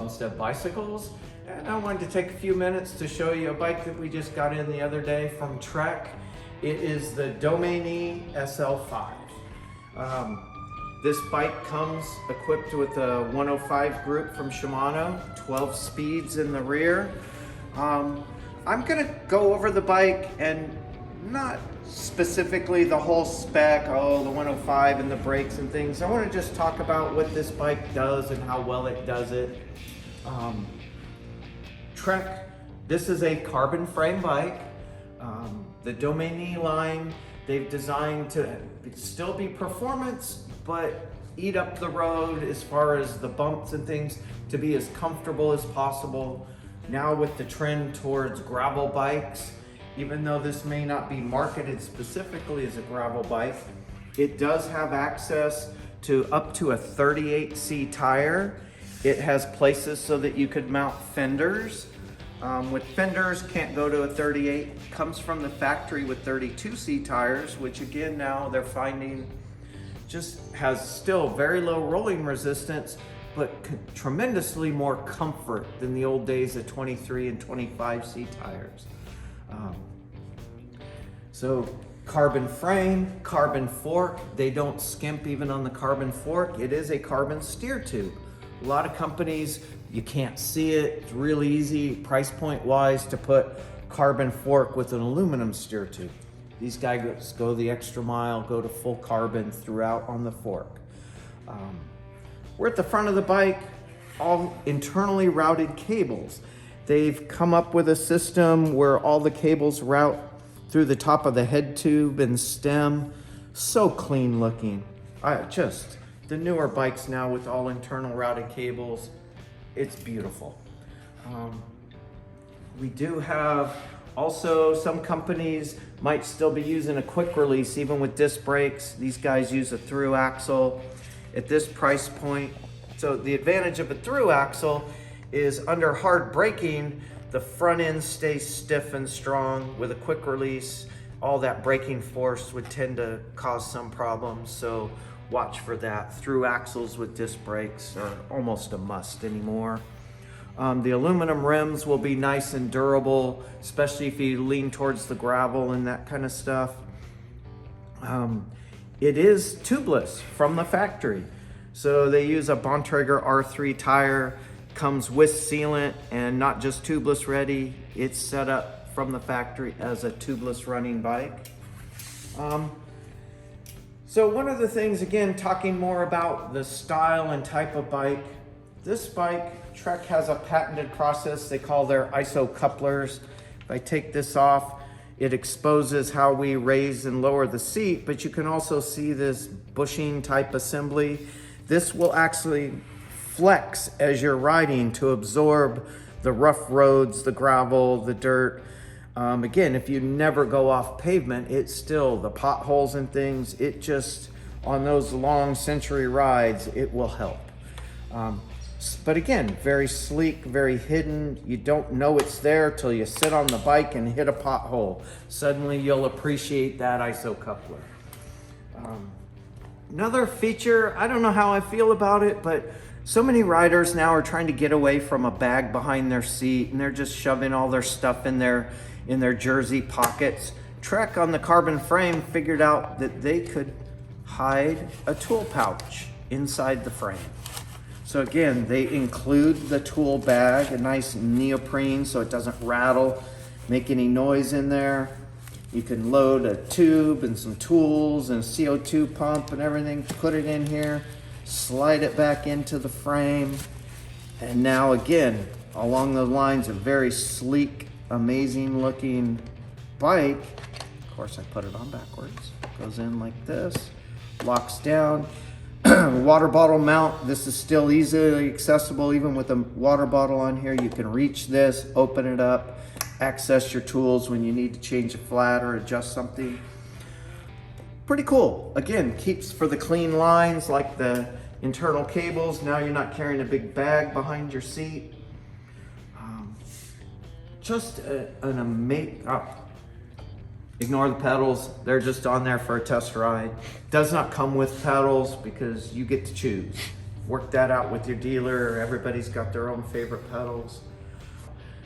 Bumstead Bicycles, and I wanted to take a few minutes to show you a bike that we just got in the other day from Trek. It is the Domane SL5. This bike comes equipped with a 105 group from Shimano, 12 speeds in the rear. I'm gonna go over the bike and not specifically the whole spec, the 105 and the brakes and things. I want to just talk about what this bike does and how well it does it. Trek, this is a carbon frame bike. The Domane line, they've designed to still be performance, but eat up the road as far as the bumps and things to be as comfortable as possible. Now with the trend towards gravel bikes, even though this may not be marketed specifically as a gravel bike, it does have access to up to a 38C tire. It has places so that you could mount fenders. With fenders, can't go to a 38. Comes from the factory with 32C tires, which again now they're finding just has still very low rolling resistance, but tremendously more comfort than the old days of 23 and 25C tires. So carbon frame, carbon fork, they don't skimp even on the carbon fork. It is a carbon steer tube. A lot of companies, you can't see it. It's really easy price point wise to put carbon fork with an aluminum steer tube. These guys go the extra mile, go to full carbon throughout on the fork. We're at the front of the bike, all internally routed cables. They've come up with a system where all the cables route through the top of the head tube and stem. So clean looking. The newer bikes now with all internal routed cables, it's beautiful. We do have also some companies might still be using a quick release even with disc brakes. These guys use a through axle at this price point. So the advantage of a through axle is under hard braking, the front end stays stiff and strong. With a quick release, all that braking force would tend to cause some problems. So watch for that. Through axles with disc brakes are almost a must anymore. The aluminum rims will be nice and durable, especially if you lean towards the gravel and that kind of stuff. It is tubeless from the factory. So they use a Bontrager R3 tire, comes with sealant and not just tubeless ready. It's set up from the factory as a tubeless running bike. So one of the things, again, talking more about the style and type of bike, this bike, Trek has a patented process they call their ISO couplers. If I take this off, it exposes how we raise and lower the seat, but you can also see this bushing type assembly. This will actually flex as you're riding to absorb the rough roads, the gravel, the dirt. Again, if you never go off pavement, it's still the potholes and things, it just, on those long Century rides, it will help. But again, very sleek, very hidden. You don't know it's there till you sit on the bike and hit a pothole. Suddenly you'll appreciate that ISO coupler. Another feature, I don't know how I feel about it, but so many riders now are trying to get away from a bag behind their seat and they're just shoving all their stuff in their jersey pockets. Trek on the carbon frame figured out that they could hide a tool pouch inside the frame. So again, they include the tool bag, a nice neoprene so it doesn't rattle, make any noise in there. You can load a tube and some tools and a CO2 pump and everything, put it in here, slide it back into the frame. And now again, along the lines of very sleek, amazing looking bike. Of course, I put it on backwards. Goes in like this, locks down. Water bottle mount. This is still easily accessible even with a water bottle on here. You can reach this, open it up, access your tools when you need to change a flat or adjust something. Pretty cool. Again, keeps for the clean lines like the internal cables. Now you're not carrying a big bag behind your seat. Just an amazing, ignore the pedals. They're just on there for a test ride. Does not come with pedals because you get to choose. work that out with your dealer. Everybody's got their own favorite pedals.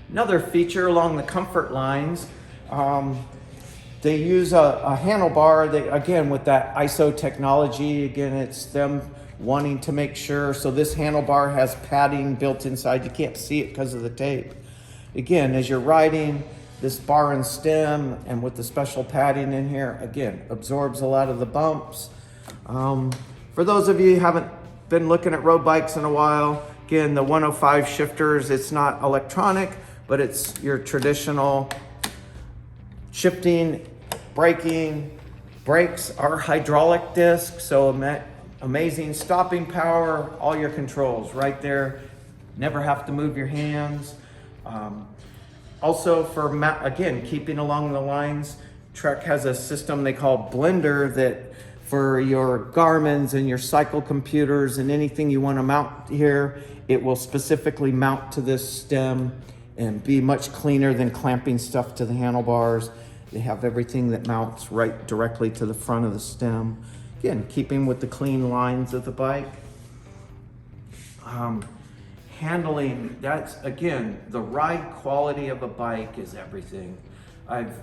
Another feature along the comfort lines, they use a handlebar. Again, with that ISO technology, again, it's them wanting to make sure. So this handlebar has padding built inside. You can't see it because of the tape. Again, as you're riding, this bar and stem, and with the special padding in here, again, absorbs a lot of the bumps. For those of you who haven't been looking at road bikes in a while, again, the 105 shifters, it's not electronic, but it's your traditional shifting, braking. Brakes are hydraulic disc, so amazing stopping power, all your controls right there. Never have to move your hands. Also again, keeping along the lines, Trek has a system they call Blender that for your Garmin's and your cycle computers and anything you want to mount here, it will specifically mount to this stem and be much cleaner than clamping stuff to the handlebars. They have everything that mounts right directly to the front of the stem. Again, keeping with the clean lines of the bike. Handling, that's, again, the ride quality of a bike is everything. I've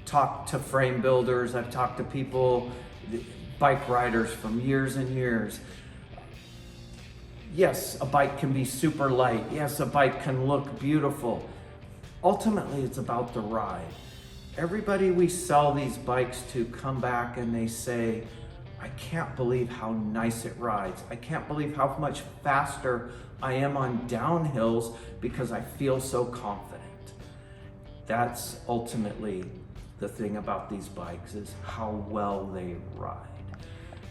talked to frame builders, I've talked to people, bike riders from years and years. Yes, a bike can be super light. Yes, a bike can look beautiful. Ultimately, it's about the ride. Everybody we sell these bikes to come back and they say, I can't believe how nice it rides. I can't believe how much faster I am on downhills because I feel so confident. That's ultimately the thing about these bikes, is how well they ride.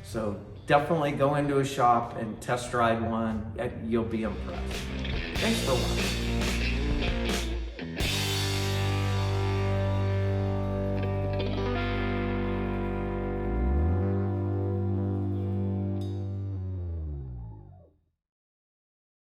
So definitely go into a shop and test ride one. You'll be impressed. Thanks for watching.